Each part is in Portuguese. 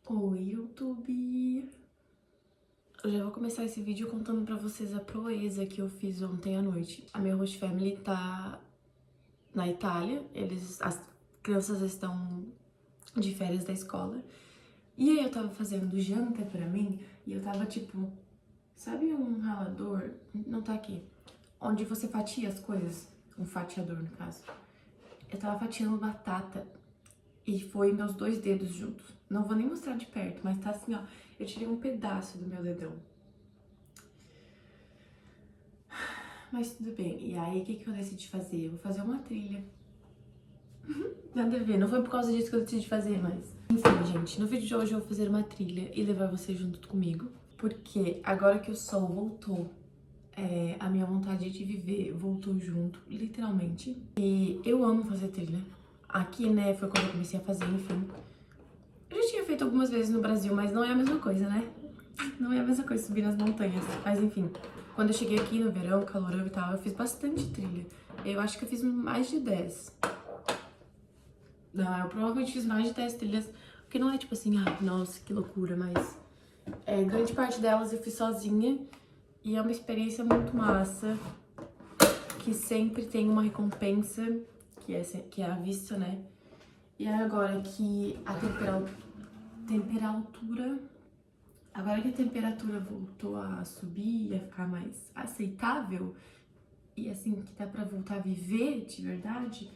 Oi, YouTube! Eu já vou começar esse vídeo contando pra vocês a proeza que eu fiz ontem à noite. A minha host family tá na Itália, as crianças estão de férias da escola. E aí eu tava fazendo janta pra mim e eu tava tipo, sabe um ralador? Não tá aqui. Onde você fatia as coisas, um fatiador no caso. Eu tava fatiando batata e foi meus 2 dedos juntos. Não vou nem mostrar de perto, mas tá assim, ó. Eu tirei um pedaço do meu dedão. Mas tudo bem. E aí, o que eu decidi fazer? Eu vou fazer uma trilha. Nada a ver. Não foi por causa disso que eu decidi fazer, mas... Enfim, gente. No vídeo de hoje eu vou fazer uma trilha e levar você junto comigo. Porque agora que o sol voltou, a minha vontade de viver voltou junto, literalmente. E eu amo fazer trilha. Aqui, né, foi quando eu comecei a fazer, enfim. Eu já tinha feito algumas vezes no Brasil, mas não é a mesma coisa, né? Não é a mesma coisa subir nas montanhas. Mas enfim, quando eu cheguei aqui no verão, calorão e tal, eu fiz bastante trilha. Eu acho que eu fiz mais de 10. Não, eu provavelmente fiz mais de 10 trilhas. Porque não é tipo assim, ah, nossa, que loucura, mas... grande parte delas eu fiz sozinha. E é uma experiência muito massa. Que sempre tem uma recompensa, que é a vista, né? E agora que a temperatura... Agora que a temperatura voltou a subir e a ficar mais aceitável, e assim, que dá pra voltar a viver de verdade,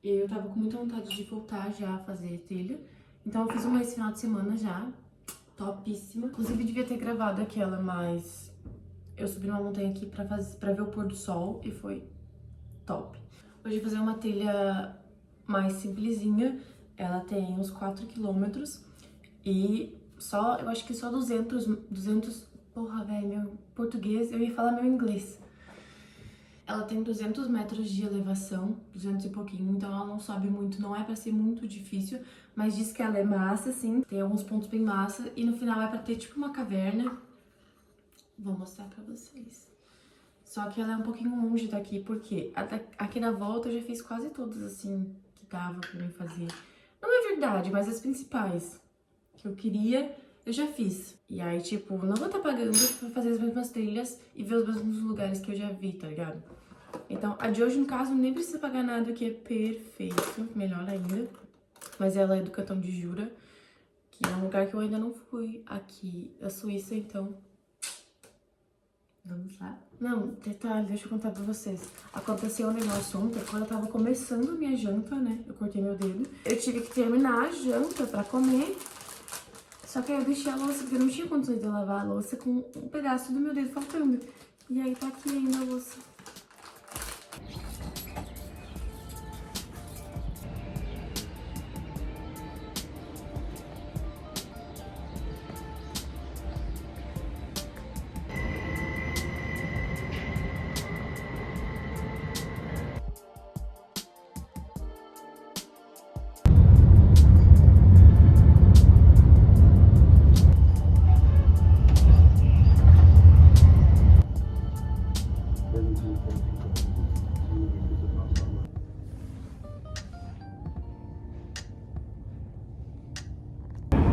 eu tava com muita vontade de voltar já a fazer trilha. Então eu fiz uma esse final de semana já, topíssima. Inclusive devia ter gravado aquela, mas eu subi numa montanha aqui pra ver o pôr do sol e foi top. Hoje eu vou fazer uma trilha mais simplesinha, ela tem uns 4 quilômetros e... eu acho que só 200, porra, velho, meu português, eu ia falar meu inglês. Ela tem 200 metros de elevação, 200 e pouquinho, então ela não sobe muito, não é pra ser muito difícil, mas diz que ela é massa, sim, tem alguns pontos bem massa, e no final é pra ter tipo uma caverna. Vou mostrar pra vocês. Só que ela é um pouquinho longe daqui, porque aqui na volta eu já fiz quase todas, assim, que dava pra mim fazer. Não é verdade, mas as principais que eu queria, eu já fiz. E aí, tipo, não vou estar pagando pra fazer as mesmas trilhas e ver os mesmos lugares que eu já vi, tá ligado? Então, a de hoje, no caso, nem precisa pagar nada, que é perfeito, melhor ainda. Mas ela é do Cantão de Jura, que é um lugar que eu ainda não fui aqui, a Suíça, então... Vamos lá? Não, detalhe, deixa eu contar pra vocês. Aconteceu um negócio ontem, quando eu tava começando a minha janta, né? Eu cortei meu dedo. Eu tive que terminar a janta pra comer. Só que aí eu deixei a louça, porque eu não tinha condições de lavar a louça com um pedaço do meu dedo faltando. E aí tá aqui ainda a louça.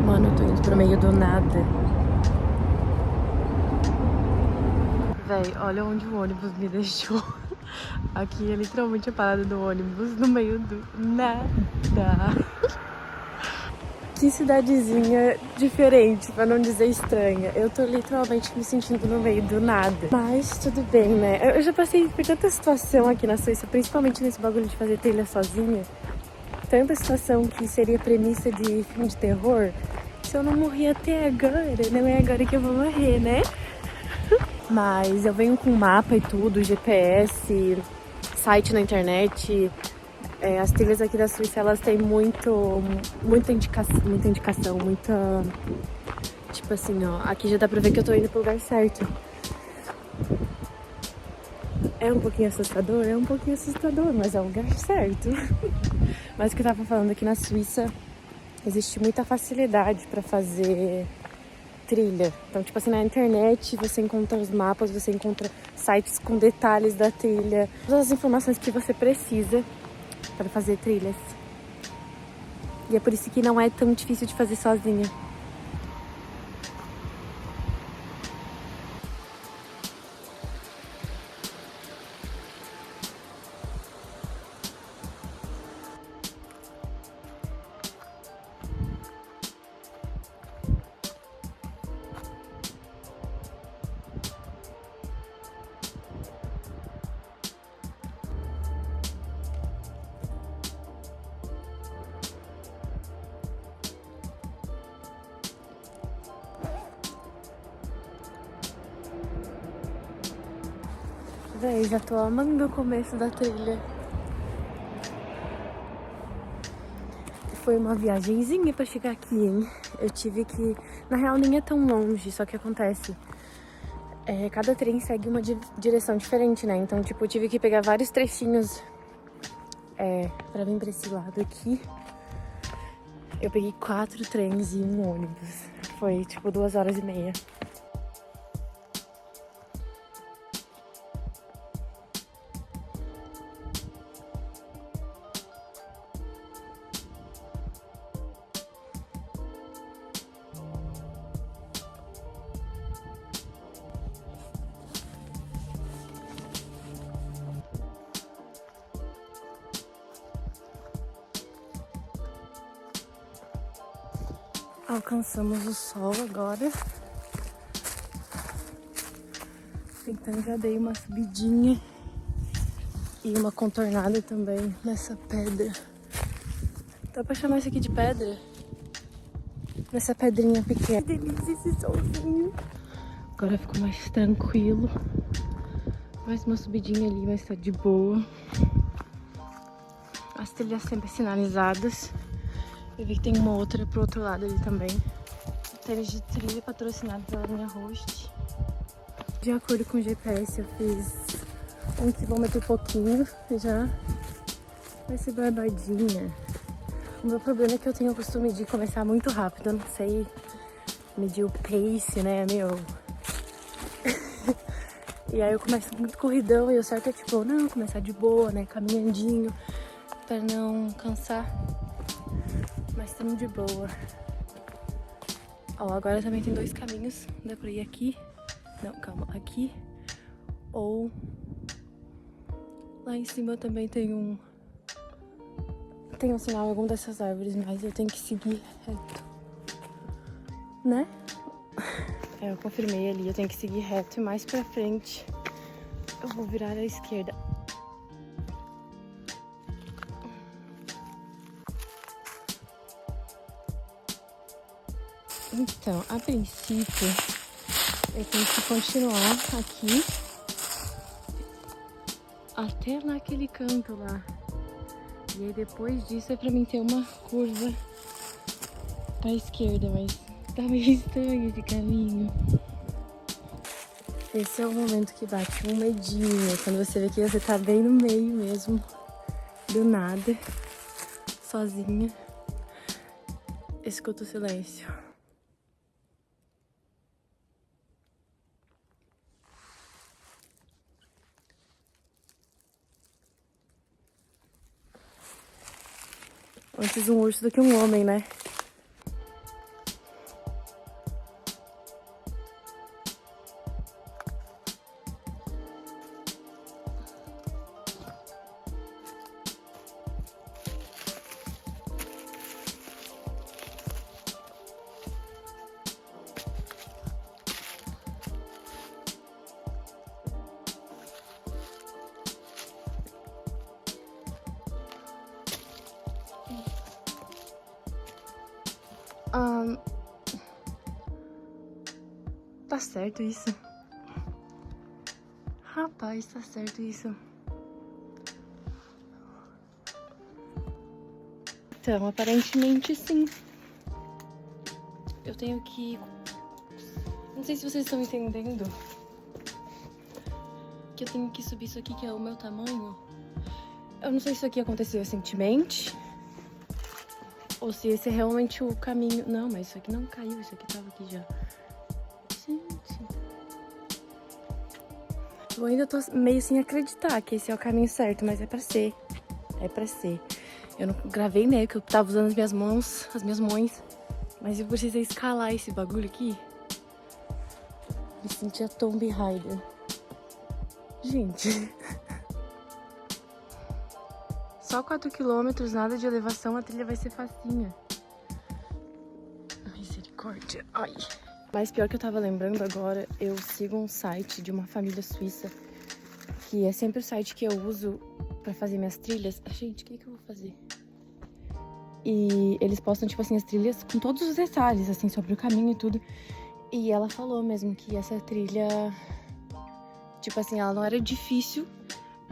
Mano, eu tô indo pro meio do nada. Véi, olha onde o ônibus me deixou. Aqui é literalmente a parada do ônibus, no meio do nada. Que cidadezinha diferente, pra não dizer estranha. Eu tô literalmente me sentindo no meio do nada. Mas tudo bem, né? Eu já passei por tanta situação aqui na Suíça, principalmente nesse bagulho de fazer trilha sozinha. Tanta situação que seria premissa de filme de terror. Se eu não morri até agora, não é agora que eu vou morrer, né? Mas eu venho com mapa e tudo, GPS, site na internet. As trilhas aqui da Suíça, elas têm muita indicação, tipo assim, ó, aqui já dá pra ver que eu tô indo pro lugar certo. É um pouquinho assustador, mas é o lugar certo. Mas o que eu tava falando aqui na Suíça, existe muita facilidade pra fazer trilha. Então, tipo assim, na internet você encontra os mapas, você encontra sites com detalhes da trilha, todas as informações que você precisa para fazer trilhas. E é por isso que não é tão difícil de fazer sozinha. Véi, já tô amando o começo da trilha. Foi uma viagenzinha pra chegar aqui, hein? Eu tive que... Na real, nem é tão longe, só que acontece... cada trem segue uma direção diferente, né? Então, tipo, eu tive que pegar vários trechinhos pra vir pra esse lado aqui. Eu peguei 4 trens e um ônibus. Foi, tipo, 2h30. Alcançamos o sol agora. Então já dei uma subidinha e uma contornada também nessa pedra. Dá pra chamar isso aqui de pedra? Nessa pedrinha pequena. Que delícia esse solzinho. Agora ficou mais tranquilo. Mais uma subidinha ali, mas tá de boa. As trilhas sempre sinalizadas. Eu vi que tem uma outra pro outro lado ali também. Trilha de trilha patrocinada pela minha host. De acordo com o GPS, eu fiz 1 quilômetro e pouquinho. Já vai ser barbadinha. O meu problema é que eu tenho o costume de começar muito rápido. Eu não sei medir o pace, né, meu? E aí eu começo muito corridão e o certo é tipo, não, começar de boa, né, caminhandinho, pra não cansar. Mas estamos de boa. Ó, agora também tem 2 caminhos. Dá pra ir aqui. Não, calma, aqui. Ou lá em cima também tem um sinal em alguma dessas árvores, mas eu tenho que seguir reto. Né? Eu confirmei ali, eu tenho que seguir reto e mais pra frente eu vou virar à esquerda. Então, a princípio, eu tenho que continuar aqui até naquele canto lá. E aí depois disso é pra mim ter uma curva pra esquerda, mas tá meio estranho esse caminho. Esse é o momento que bate um medinho, quando você vê que você tá bem no meio mesmo, do nada, sozinha. Escuta o silêncio. Antes um urso do que um homem, né? Tá certo isso? Rapaz, tá certo isso. Então, aparentemente sim. Eu tenho que... Não sei se vocês estão entendendo. Que eu tenho que subir isso aqui, que é o meu tamanho. Eu não sei se isso aqui aconteceu recentemente. Ou se esse é realmente o caminho. Não, mas isso aqui não caiu, isso aqui tava aqui já. Gente. Eu ainda tô meio sem acreditar que esse é o caminho certo, mas é pra ser. É pra ser. Eu não gravei, né, que eu tava usando as minhas mãos, mas eu precisei escalar esse bagulho aqui. Me senti a Tomb Raider. Gente. Só 4 quilômetros, nada de elevação, a trilha vai ser facinha. Misericórdia. Ai. Mas pior que eu tava lembrando agora, eu sigo um site de uma família suíça, que é sempre o site que eu uso pra fazer minhas trilhas. Gente, o que eu vou fazer? E eles postam, tipo assim, as trilhas com todos os detalhes, assim, sobre o caminho e tudo. E ela falou mesmo que essa trilha Tipo assim, ela não era difícil,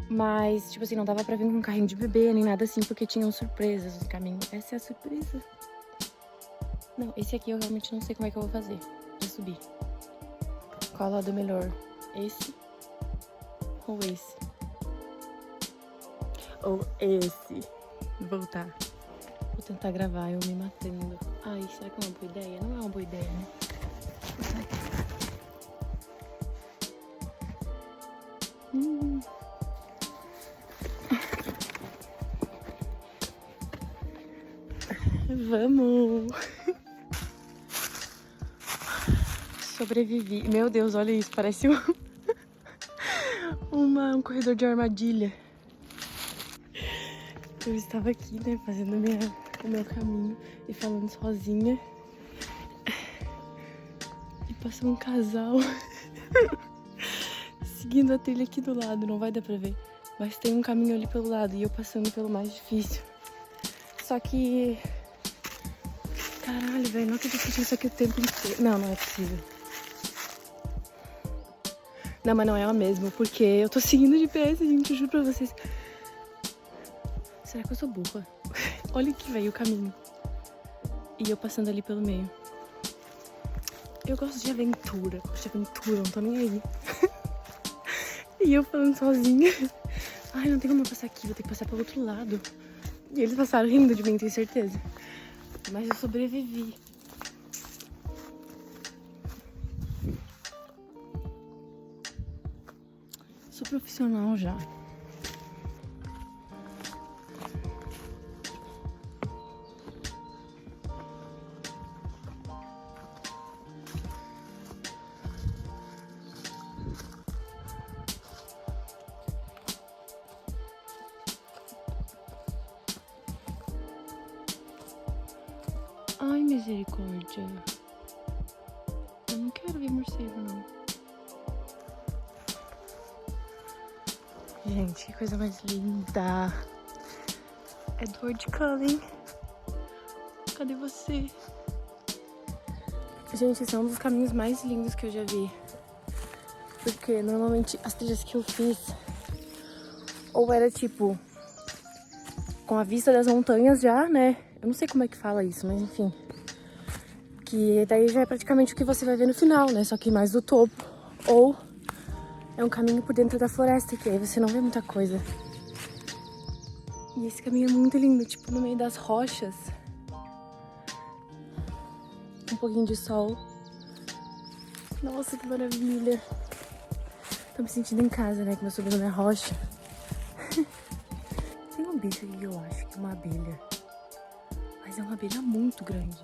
mas, tipo assim, não dava pra vir com um carrinho de bebê, nem nada assim, porque tinham surpresas no caminho. Essa é a surpresa. Não, esse aqui eu realmente não sei como é que eu vou fazer pra subir. Qual lado é melhor? Esse ou esse? Ou esse? Voltar. Vou tentar gravar eu me matando. Ai, será que é uma boa ideia? Não é uma boa ideia, né? Vou sair. Vamos! Sobrevivi. Meu Deus, olha isso. Parece um corredor de armadilha. Eu estava aqui, né, fazendo o meu caminho e falando sozinha. E passou um casal seguindo a trilha aqui do lado. Não vai dar pra ver. Mas tem um caminho ali pelo lado e eu passando pelo mais difícil. Só que... Caralho, velho, não acredito que isso aqui o tempo inteiro. Não, não é possível. Não, mas não é o mesmo, porque eu tô seguindo o GPS, gente, eu juro pra vocês. Será que eu sou burra? Olha aqui, velho, o caminho. E eu passando ali pelo meio. Eu gosto de aventura, não tô nem aí. E eu falando sozinha. Ai, não tem como eu passar aqui, vou ter que passar pelo outro lado. E eles passaram rindo de mim, tenho certeza. Mas eu sobrevivi. Sou profissional já. Ai, misericórdia. Eu não quero ver morcego, não. Gente, que coisa mais linda. Edward Cullen. Cadê você? Gente, esse é um dos caminhos mais lindos que eu já vi. Porque normalmente as trilhas que eu fiz ou era tipo com a vista das montanhas já, né? Eu não sei como é que fala isso, mas enfim. Que daí já é praticamente o que você vai ver no final, né? Só que mais do topo. Ou é um caminho por dentro da floresta, que aí você não vê muita coisa. E esse caminho é muito lindo, tipo no meio das rochas. Um pouquinho de sol. Nossa, que maravilha. Tô me sentindo em casa, né? Como eu subi na rocha. Tem um bicho aqui que eu acho que é uma abelha. Mas é uma abelha muito grande.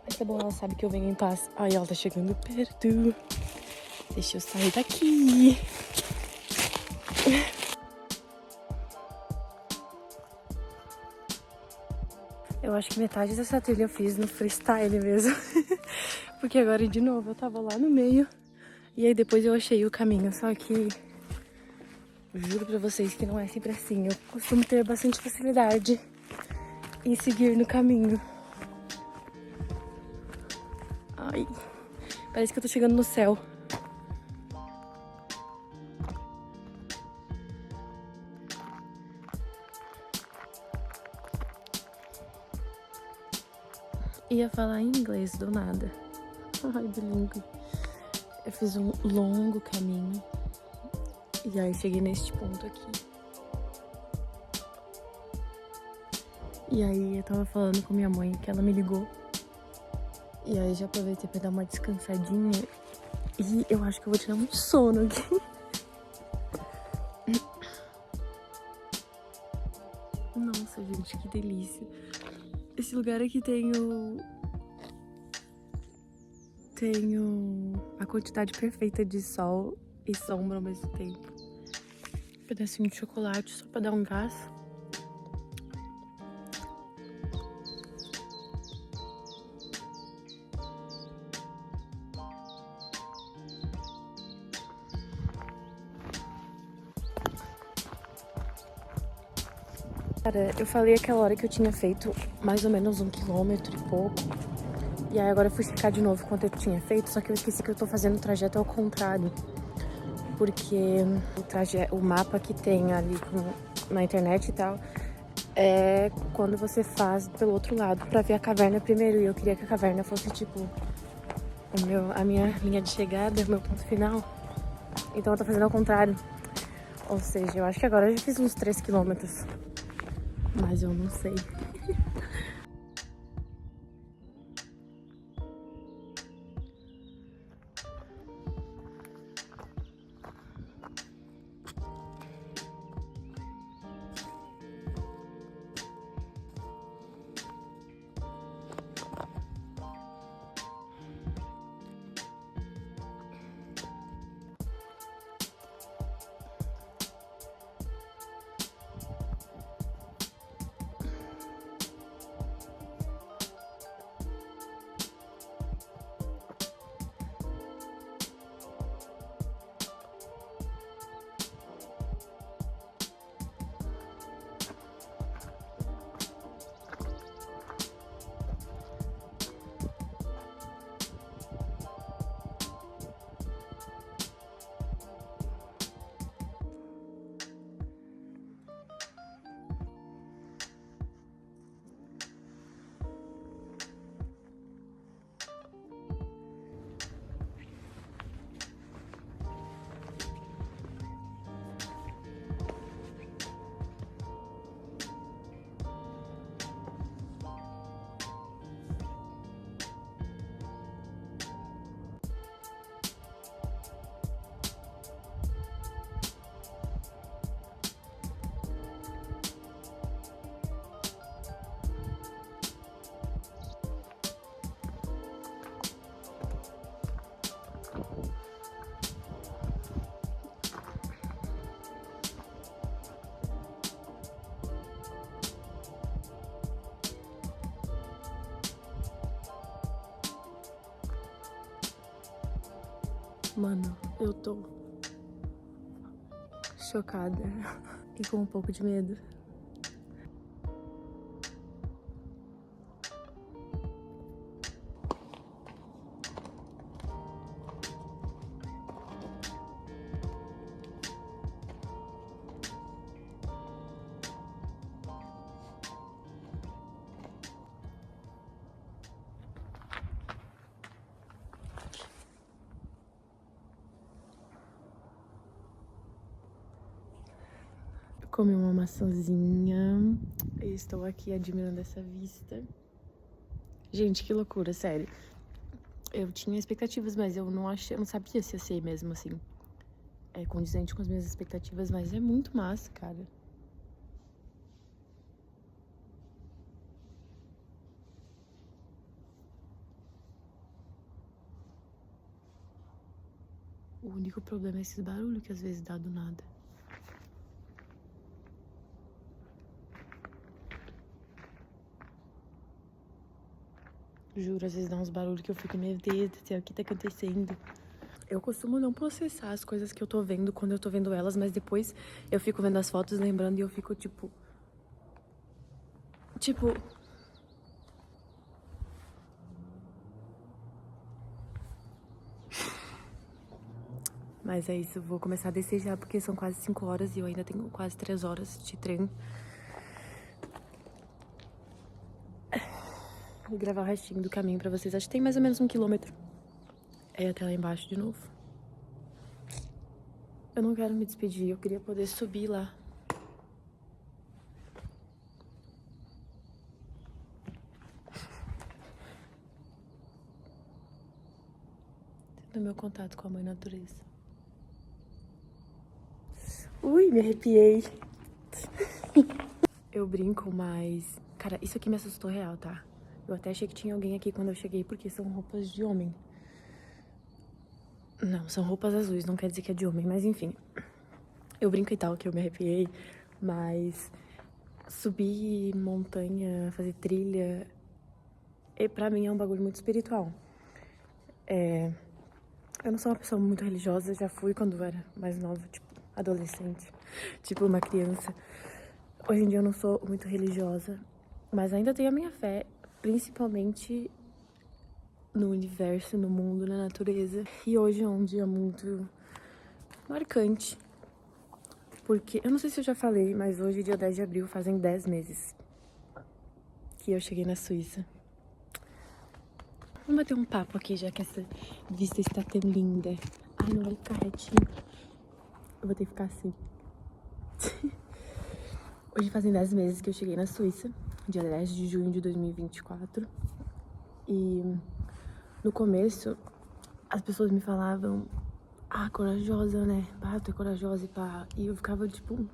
Mas tá bom, ela sabe que eu venho em paz. Ai, ela tá chegando perto. Deixa eu sair daqui. Eu acho que metade dessa trilha eu fiz no freestyle mesmo. Porque agora, de novo, eu tava lá no meio. E aí depois eu achei o caminho. Só que... juro pra vocês que não é sempre assim. Eu costumo ter bastante facilidade em seguir no caminho. Ai, parece que eu tô chegando no céu. Ia falar em inglês do nada. Ai, bilíngue. Eu fiz um longo caminho. E aí cheguei neste ponto aqui. E aí eu tava falando com minha mãe que ela me ligou. E aí já aproveitei pra dar uma descansadinha. E eu acho que eu vou tirar um sono aqui. Nossa, gente, que delícia. Esse lugar aqui tem a quantidade perfeita de sol e sombra ao mesmo tempo. Um pedacinho de chocolate só pra dar um gás. Cara, eu falei aquela hora que eu tinha feito mais ou menos 1 quilômetro e pouco. E aí agora eu fui checar de novo quanto eu tinha feito, só que eu esqueci que eu tô fazendo o trajeto ao contrário. Porque o mapa que tem ali na internet e tal é quando você faz pelo outro lado pra ver a caverna primeiro. E eu queria que a caverna fosse tipo a minha linha de chegada, meu ponto final. Então eu tô fazendo ao contrário. Ou seja, eu acho que agora eu já fiz uns 3 quilômetros. Mas eu não sei. Mano, eu tô chocada e com um pouco de medo. Comi uma maçãzinha e estou aqui admirando essa vista. Gente, que loucura, sério. Eu tinha expectativas, mas eu não sabia se ia ser mesmo assim. É condizente com as minhas expectativas, mas é muito massa, cara. O único problema é esses barulhos que às vezes dá do nada. Juro, às vezes dá uns barulhos que eu fico, meu Deus do céu, o que tá acontecendo? Eu costumo não processar as coisas que eu tô vendo quando eu tô vendo elas, mas depois eu fico vendo as fotos, lembrando, e eu fico tipo... Mas é isso, eu vou começar a descer já, porque são quase 5 horas e eu ainda tenho quase 3 horas de trem. Vou gravar o restinho do caminho pra vocês. Acho que tem mais ou menos 1 quilômetro. É até lá embaixo de novo. Eu não quero me despedir, eu queria poder subir lá. No meu contato com a mãe natureza. Ui, me arrepiei. Eu brinco, mas... Cara, isso aqui me assustou real, tá? Eu até achei que tinha alguém aqui quando eu cheguei, porque são roupas de homem. Não, são roupas azuis, não quer dizer que é de homem, mas enfim. Eu brinco e tal, que eu me arrepiei, mas... Subir montanha, fazer trilha... E pra mim é um bagulho muito espiritual. Eu não sou uma pessoa muito religiosa, já fui quando eu era mais nova, tipo, adolescente, tipo uma criança. Hoje em dia eu não sou muito religiosa, mas ainda tenho a minha fé, principalmente no universo, no mundo, na natureza. E hoje é um dia muito marcante, porque eu não sei se eu já falei, mas hoje, dia 10 de abril, fazem 10 meses que eu cheguei na Suíça. Vamos bater um papo aqui, já que essa vista está tão linda. Ai, não vai ficar retinho. Eu vou ter que ficar assim. Hoje fazem 10 meses que eu cheguei na Suíça, dia 10 de junho de 2024. E no começo, as pessoas me falavam, corajosa, né? Pá, tu é corajosa e pá. E eu ficava tipo,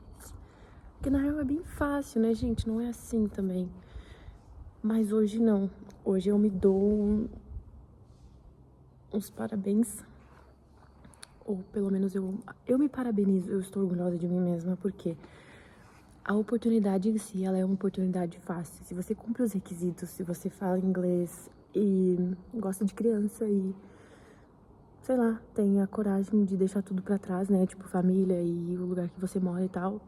porque na real é bem fácil, né, gente? Não é assim também. Mas hoje não. Hoje eu me dou uns parabéns. Ou pelo menos eu me parabenizo, eu estou orgulhosa de mim mesma, porque a oportunidade em si, ela é uma oportunidade fácil. Se você cumpre os requisitos, se você fala inglês e gosta de criança e, sei lá, tem a coragem de deixar tudo pra trás, né? Tipo, família e o lugar que você mora e tal.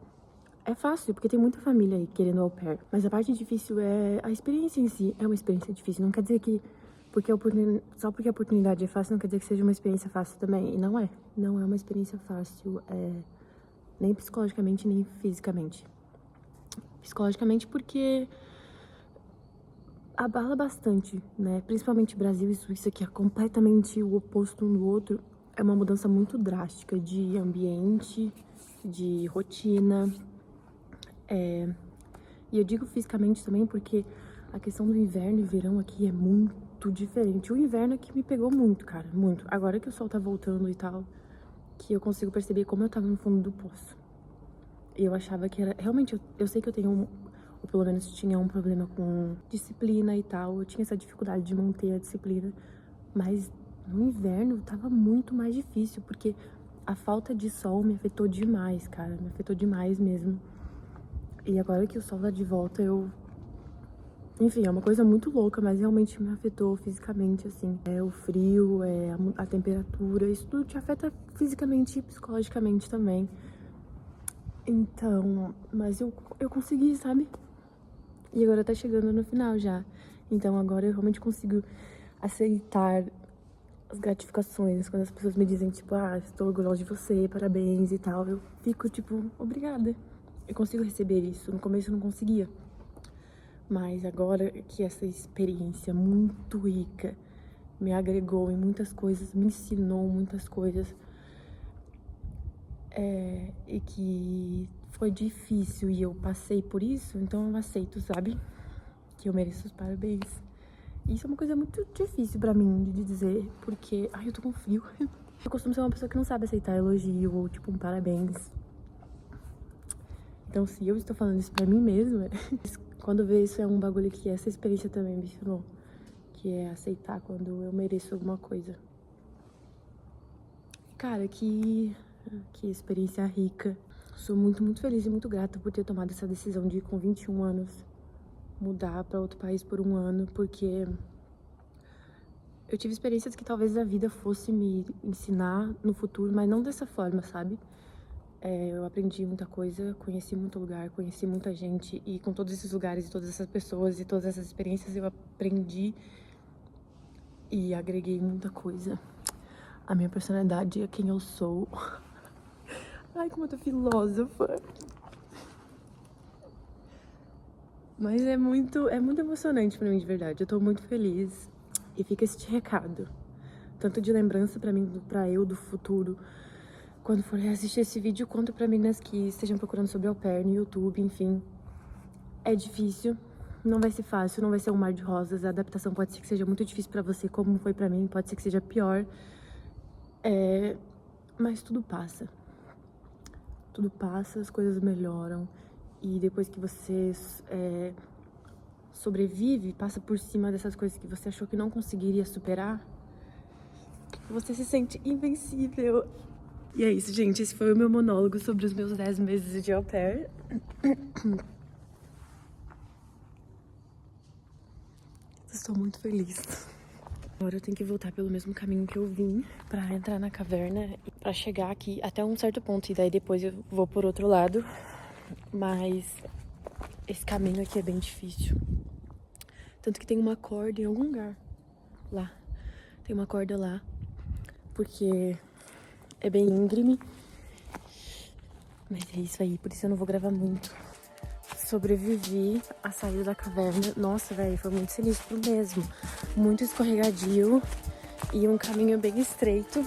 É fácil, porque tem muita família aí querendo au pair. Mas a parte difícil é a experiência em si. É uma experiência difícil. Não quer dizer que só porque a oportunidade é fácil, não quer dizer que seja uma experiência fácil também. E não é. Não é uma experiência fácil, nem psicologicamente, nem fisicamente. Psicologicamente porque abala bastante, né? Principalmente Brasil e Suíça, que é completamente o oposto um do outro. É uma mudança muito drástica de ambiente, de rotina. E eu digo fisicamente também porque a questão do inverno e verão aqui é muito diferente. O inverno é que me pegou muito, cara, muito. Agora que o sol tá voltando e tal, que eu consigo perceber como eu tava no fundo do poço. E eu achava que era... Realmente, eu sei que eu tenho ou pelo menos tinha um problema com disciplina e tal. Eu tinha essa dificuldade de manter a disciplina. Mas no inverno tava muito mais difícil, porque a falta de sol me afetou demais, cara. Me afetou demais mesmo. E agora que o sol tá de volta, enfim, é uma coisa muito louca, mas realmente me afetou fisicamente, assim. O frio, a temperatura, isso tudo te afeta fisicamente e psicologicamente também. Então, mas eu consegui, sabe? E agora tá chegando no final já. Então agora eu realmente consigo aceitar as gratificações. Quando as pessoas me dizem, tipo, estou orgulhosa de você, parabéns e tal. Eu fico, tipo, obrigada. Eu consigo receber isso. No começo eu não conseguia. Mas agora que essa experiência muito rica me agregou em muitas coisas, me ensinou muitas coisas, e que foi difícil e eu passei por isso, então eu aceito, sabe? Que eu mereço os parabéns. Isso é uma coisa muito difícil pra mim de dizer, porque... Ai, eu tô com frio. Eu costumo ser uma pessoa que não sabe aceitar elogio ou, tipo, um parabéns. Então, se eu estou falando isso pra mim mesma, quando eu vejo isso é um bagulho que essa experiência também me ensinou. Que é aceitar quando eu mereço alguma coisa. Cara, que experiência rica. Sou muito, muito feliz e muito grata por ter tomado essa decisão de ir com 21 anos mudar pra outro país por um ano, porque eu tive experiências que talvez a vida fosse me ensinar no futuro, mas não dessa forma, sabe? Eu aprendi muita coisa, conheci muito lugar, conheci muita gente, e com todos esses lugares e todas essas pessoas e todas essas experiências eu aprendi e agreguei muita coisa. A minha personalidade, a quem eu sou. Ai, como eu tô filósofa. Mas é muito emocionante pra mim, de verdade. Eu tô muito feliz. E fica este recado. Tanto de lembrança pra mim, pra eu do futuro. Quando for assistir esse vídeo, quanto pra meninas que estejam procurando sobre au pair no YouTube, enfim. É difícil. Não vai ser fácil, não vai ser um mar de rosas. A adaptação pode ser que seja muito difícil pra você, como foi pra mim. Pode ser que seja pior. Mas tudo passa. Tudo passa, as coisas melhoram. E depois que você sobrevive, passa por cima dessas coisas que você achou que não conseguiria superar, você se sente invencível. E é isso, gente. Esse foi o meu monólogo sobre os meus 10 meses de au pair. Estou muito feliz. Agora eu tenho que voltar pelo mesmo caminho que eu vim pra entrar na caverna e pra chegar aqui até um certo ponto. E daí depois eu vou por outro lado. Mas esse caminho aqui é bem difícil. Tanto que tem uma corda em algum lugar lá. Tem uma corda lá, porque é bem íngreme. Mas é isso aí, por isso eu não vou gravar muito. Sobrevivi à saída da caverna. Nossa, velho, foi muito sinistro mesmo. Muito escorregadio e um caminho bem estreito.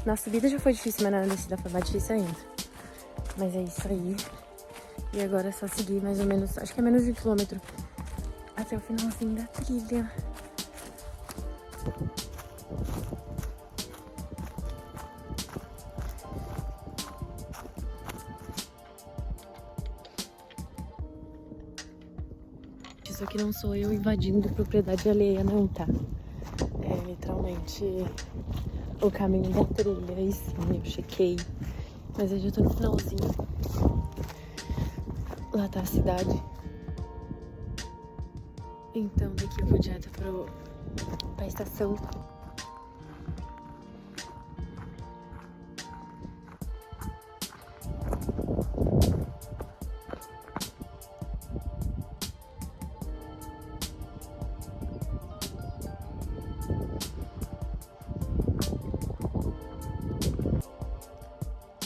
Na subida já foi difícil, mas na descida foi mais difícil ainda. Mas é isso aí. E agora é só seguir mais ou menos, acho que é menos de 1 quilômetro, até o finalzinho da trilha. Isso aqui não sou eu invadindo propriedade alheia, não, tá? É literalmente o caminho da trilha. Aí sim, eu chequei. Mas eu já tô no finalzinho. Lá tá a cidade. Então daqui eu vou direto pra estação.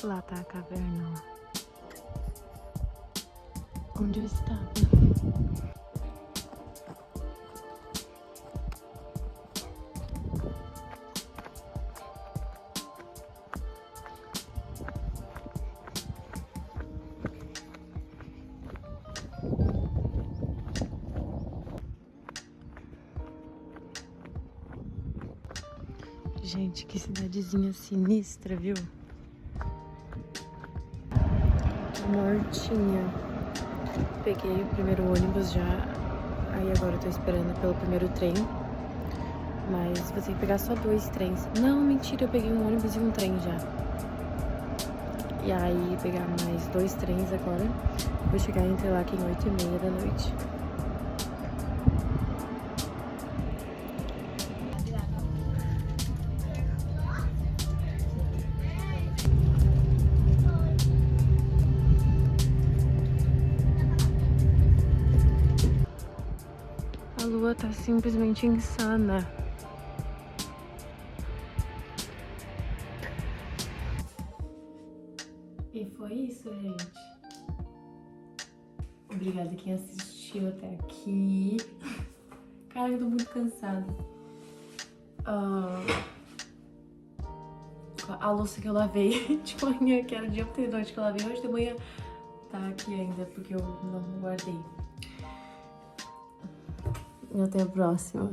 Lá tá a caverna, onde eu estava. Gente, que cidadezinha sinistra, viu? Mortinha. Peguei o primeiro ônibus já. Aí agora eu tô esperando pelo primeiro trem. Mas vou ter que pegar só 2 trens. Não, mentira, eu peguei um ônibus e um trem já. E aí pegar mais 2 trens agora. Vou chegar entre lá aqui em 8h30 da noite. A lua tá simplesmente insana. E foi isso, gente. Obrigada quem assistiu até aqui. Cara, eu tô muito cansada. A louça que eu lavei de manhã, que era dia anterior que eu lavei hoje de manhã, tá aqui ainda, porque eu não guardei. E até a próxima.